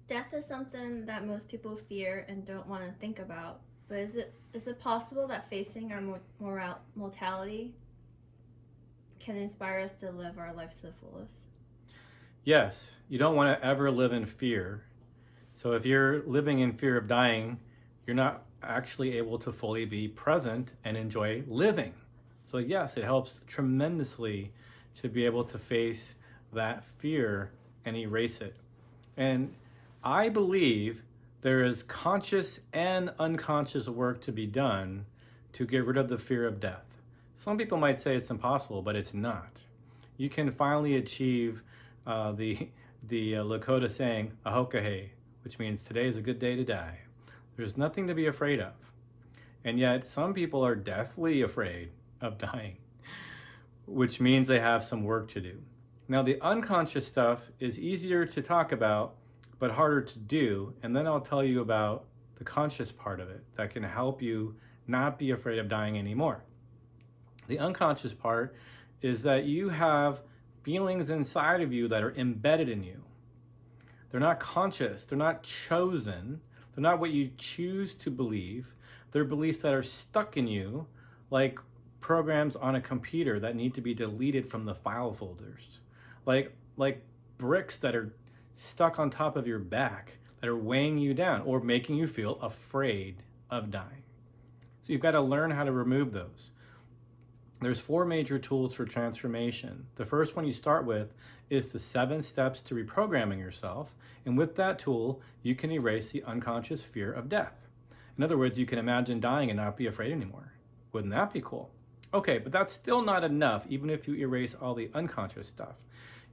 Death is something that most people fear and don't want to think about. But is it possible that facing our mortality can inspire us to live our lives to the fullest? Yes, you don't want to ever live in fear. So if you're living in fear of dying, you're not actually able to fully be present and enjoy living. So yes, it helps tremendously to be able to face that fear and erase it. And I believe there is conscious and unconscious work to be done to get rid of the fear of death. Some people might say it's impossible, but it's not. You can finally achieve the Lakota saying "Ahokahe," which means today is a good day to die. There's nothing to be afraid of, and yet some people are deathly afraid of dying, which means they have some work to do. Now, the unconscious stuff is easier to talk about, but harder to do. And then I'll tell you about the conscious part of it that can help you not be afraid of dying anymore. The unconscious part is that you have feelings inside of you that are embedded in you. They're not conscious, they're not chosen, they're not what you choose to believe. They're beliefs that are stuck in you, like programs on a computer that need to be deleted from the file folders. Like bricks that are stuck on top of your back that are weighing you down or making you feel afraid of dying. So you've got to learn how to remove those. There's 4 major tools for transformation. The first one you start with is the 7 steps to reprogramming yourself. And with that tool, you can erase the unconscious fear of death. In other words, you can imagine dying and not be afraid anymore. Wouldn't that be cool? Okay, but that's still not enough, even if you erase all the unconscious stuff.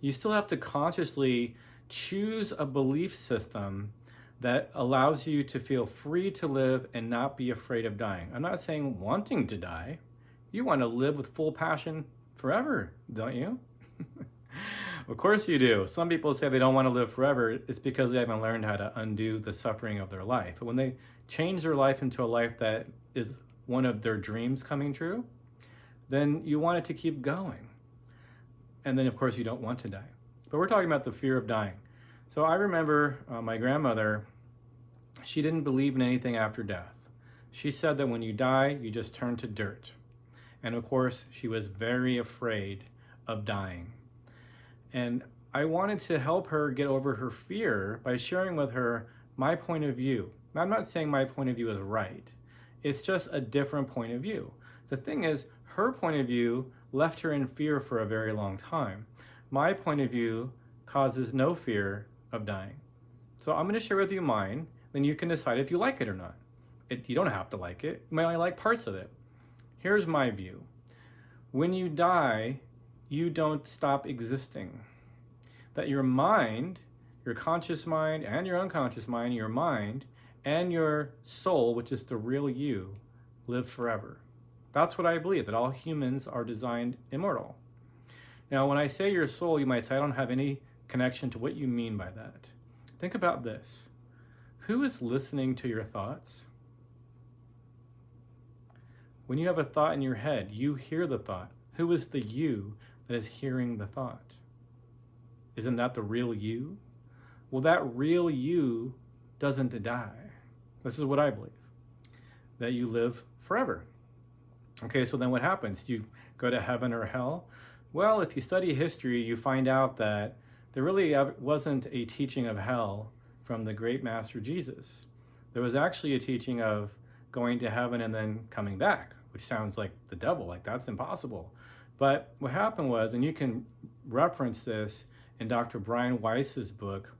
You still have to consciously choose a belief system that allows you to feel free to live and not be afraid of dying. I'm not saying wanting to die. You want to live with full passion forever, don't you? Of course you do. Some people say they don't want to live forever. It's because they haven't learned how to undo the suffering of their life. But when they change their life into a life that is one of their dreams coming true, then you want it to keep going. And then, of course, you don't want to die. But we're talking about the fear of dying. So I remember my grandmother, she didn't believe in anything after death. She said that when you die, you just turn to dirt. And of course, she was very afraid of dying. And I wanted to help her get over her fear by sharing with her my point of view. Now, I'm not saying my point of view is right. It's just a different point of view. The thing is, her point of view left her in fear for a very long time. My point of view causes no fear of dying. So I'm going to share with you mine, then you can decide if you like it or not. You don't have to like it. You might only like parts of it. Here's my view. When you die, you don't stop existing. That your mind, your conscious mind and your unconscious mind, your mind and your soul, which is the real you, live forever. That's what I believe, that all humans are designed immortal. Now, when I say your soul, you might say, I don't have any connection to what you mean by that. Think about this. Who is listening to your thoughts? When you have a thought in your head, you hear the thought. Who is the you that is hearing the thought? Isn't that the real you? Well, that real you doesn't die. This is what I believe, that you live forever. Okay, so then what happens? You go to heaven or hell? Well, if you study history, you find out that there really wasn't a teaching of hell from the great master Jesus. There was actually a teaching of going to heaven and then coming back, which sounds like the devil, like that's impossible. But what happened was, and you can reference this in Dr. Brian Weiss's book,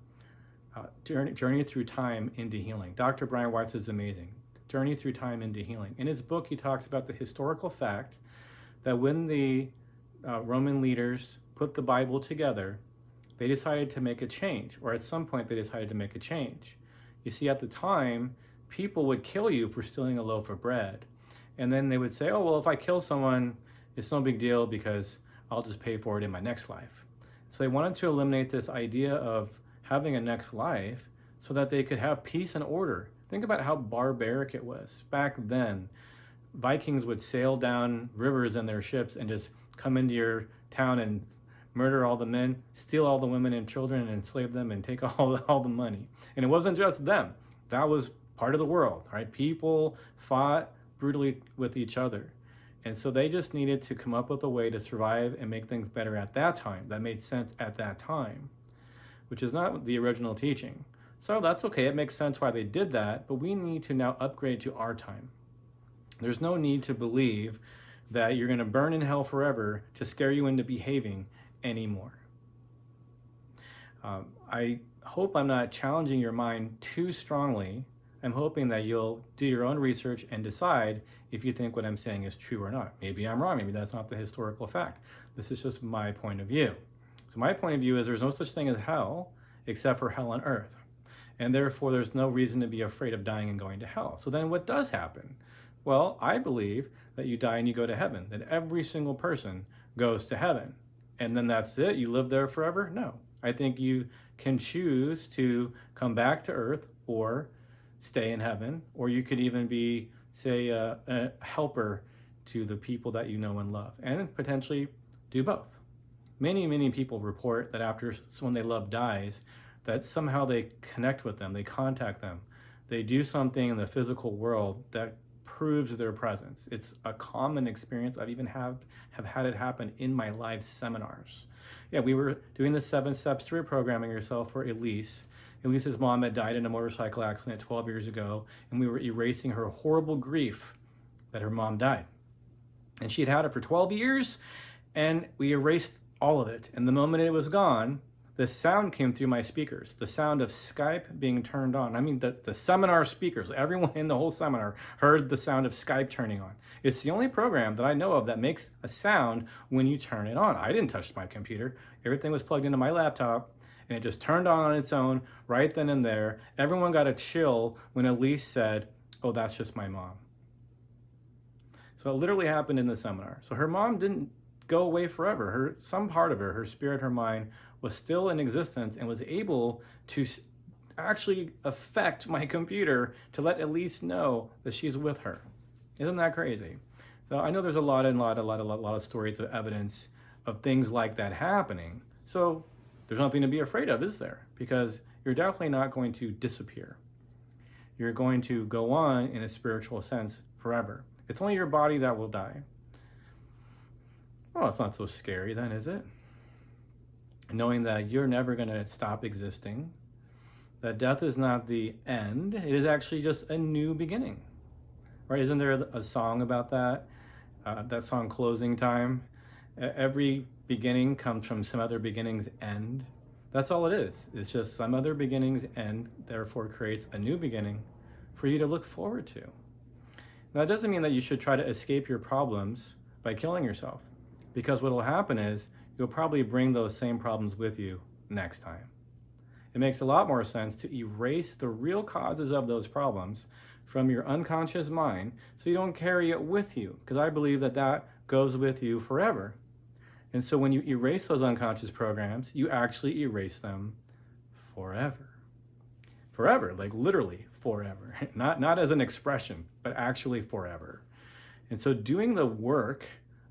Journey Through Time into Healing. Dr. Brian Weiss is amazing. Journey Through Time into Healing. In his book, he talks about the historical fact that when the Roman leaders put the Bible together, they decided to make a change, or at some point they decided to make a change. You see, at the time, people would kill you for stealing a loaf of bread. And then they would say, oh, well, if I kill someone, it's no big deal because I'll just pay for it in my next life. So they wanted to eliminate this idea of having a next life so that they could have peace and order. Think about how barbaric it was. Back then, Vikings would sail down rivers in their ships and just come into your town and murder all the men, steal all the women and children, and enslave them and take all the money. And it wasn't just them. That was part of the world, right? People fought brutally with each other. And so they just needed to come up with a way to survive and make things better at that time. That made sense at that time, which is not the original teaching. So that's okay. It makes sense why they did that, but we need to now upgrade to our time. There's no need to believe that you're going to burn in hell forever to scare you into behaving anymore. I hope I'm not challenging your mind too strongly. I'm hoping that you'll do your own research and decide if you think what I'm saying is true or not. Maybe I'm wrong. Maybe that's not the historical fact. This is just my point of view. So my point of view is there's no such thing as hell except for hell on earth. And therefore, there's no reason to be afraid of dying and going to hell. So then what does happen? Well, I believe that you die and you go to heaven, that every single person goes to heaven. And then that's it? You live there forever? No. I think you can choose to come back to earth or stay in heaven, or you could even be, say, a helper to the people that you know and love, and potentially do both. Many, many people report that after someone they love dies, that somehow they connect with them, they contact them, they do something in the physical world that proves their presence. It's a common experience. I've even have had it happen in my live seminars. Yeah, we were doing the 7 steps to reprogramming yourself for Elise. Elise's mom had died in a motorcycle accident 12 years ago, and we were erasing her horrible grief that her mom died. And she'd had it for 12 years, and we erased all of it. And the moment it was gone, the sound came through my speakers, the sound of Skype being turned on. I mean, the seminar speakers, everyone in the whole seminar heard the sound of Skype turning on. It's the only program that I know of that makes a sound when you turn it on. I didn't touch my computer. Everything was plugged into my laptop, and it just turned on its own right then and there. Everyone got a chill when Elise said, "Oh, that's just my mom." So it literally happened in the seminar. So her mom didn't go away forever. Some part of her spirit, her mind, was still in existence and was able to actually affect my computer to let Elise know that she's with her. Isn't that crazy? So I know there's a lot of stories of evidence of things like that happening. So there's nothing to be afraid of, is there? Because you're definitely not going to disappear. You're going to go on in a spiritual sense forever. It's only your body that will die. Well, it's not so scary then, is it? Knowing that you're never going to stop existing, that death is not the end, it is actually just a new beginning, right? Isn't there a song about that? That song, Closing Time? Every beginning comes from some other beginning's end. That's all it is. It's just some other beginning's end, therefore creates a new beginning for you to look forward to. Now, that doesn't mean that you should try to escape your problems by killing yourself, because what will happen is you'll probably bring those same problems with you next time. It makes a lot more sense to erase the real causes of those problems from your unconscious mind so you don't carry it with you, because I believe that that goes with you forever. And so when you erase those unconscious programs, you actually erase them forever. Forever, like literally forever. Not as an expression, but actually forever. And so doing the work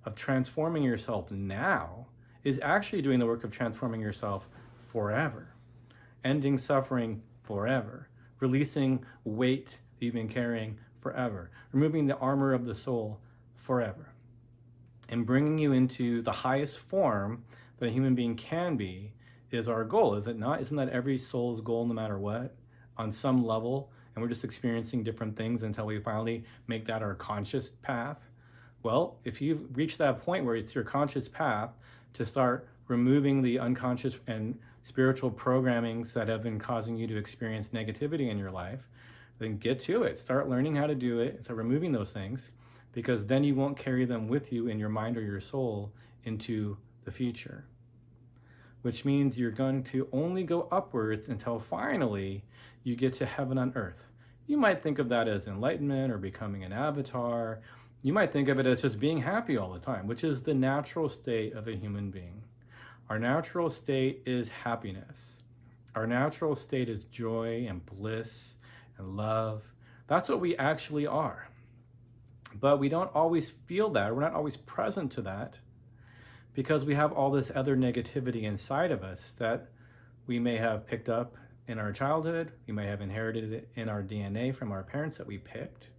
of transforming yourself now is actually doing the work of transforming yourself forever, ending suffering forever, releasing weight that you've been carrying forever, removing the armor of the soul forever, and bringing you into the highest form that a human being can be is our goal, is it not? Isn't that every soul's goal no matter what, on some level? And we're just experiencing different things until we finally make that our conscious path. Well, if you've reached that point where it's your conscious path to start removing the unconscious and spiritual programmings that have been causing you to experience negativity in your life, then get to it. Start learning how to do it and start removing those things, because then you won't carry them with you in your mind or your soul into the future. Which means you're going to only go upwards until finally you get to heaven on earth. You might think of that as enlightenment or becoming an avatar. You might think of it as just being happy all the time, which is the natural state of a human being. Our natural state is happiness. Our natural state is joy and bliss and love. That's what we actually are. But we don't always feel that. We're not always present to that because we have all this other negativity inside of us that we may have picked up in our childhood, we may have inherited it in our DNA from our parents that we picked,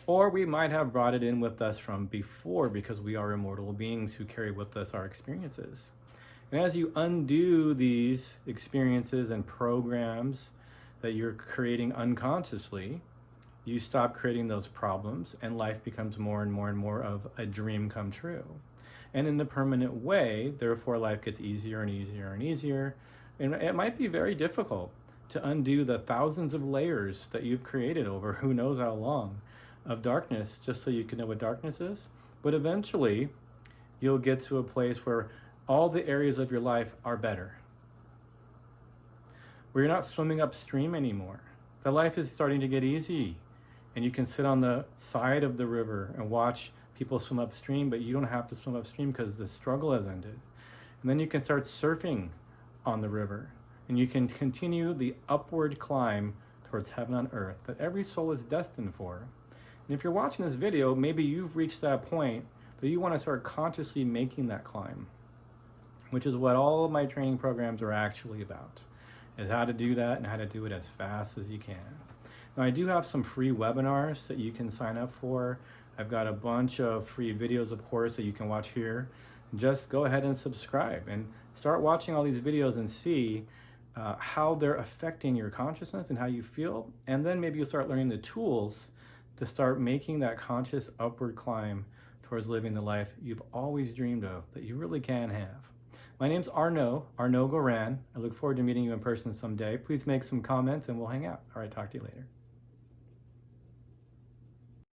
or we might have brought it in with us from before because we are immortal beings who carry with us our experiences. And as you undo these experiences and programs that you're creating unconsciously, you stop creating those problems and life becomes more and more and more of a dream come true. And in a permanent way, therefore life gets easier and easier and easier. And it might be very difficult to undo the thousands of layers that you've created over who knows how long of darkness, just so you can know what darkness is. But eventually you'll get to a place where all the areas of your life are better, where you're not swimming upstream anymore. The life is starting to get easy, and you can sit on the side of the river and watch people swim upstream, but you don't have to swim upstream because the struggle has ended. And then you can start surfing on the river, and you can continue the upward climb towards heaven on earth that every soul is destined for. And if you're watching this video, maybe you've reached that point that you want to start consciously making that climb, which is what all of my training programs are actually about, is how to do that and how to do it as fast as you can. Now, I do have some free webinars that you can sign up for. I've got a bunch of free videos, of course, that you can watch here. Just go ahead and subscribe and start watching all these videos and see how they're affecting your consciousness and how you feel. And then maybe you'll start learning the tools to start making that conscious upward climb towards living the life you've always dreamed of, that you really can have. My name's Arnoux Goran. I look forward to meeting you in person someday. Please make some comments and we'll hang out. All right, talk to you later.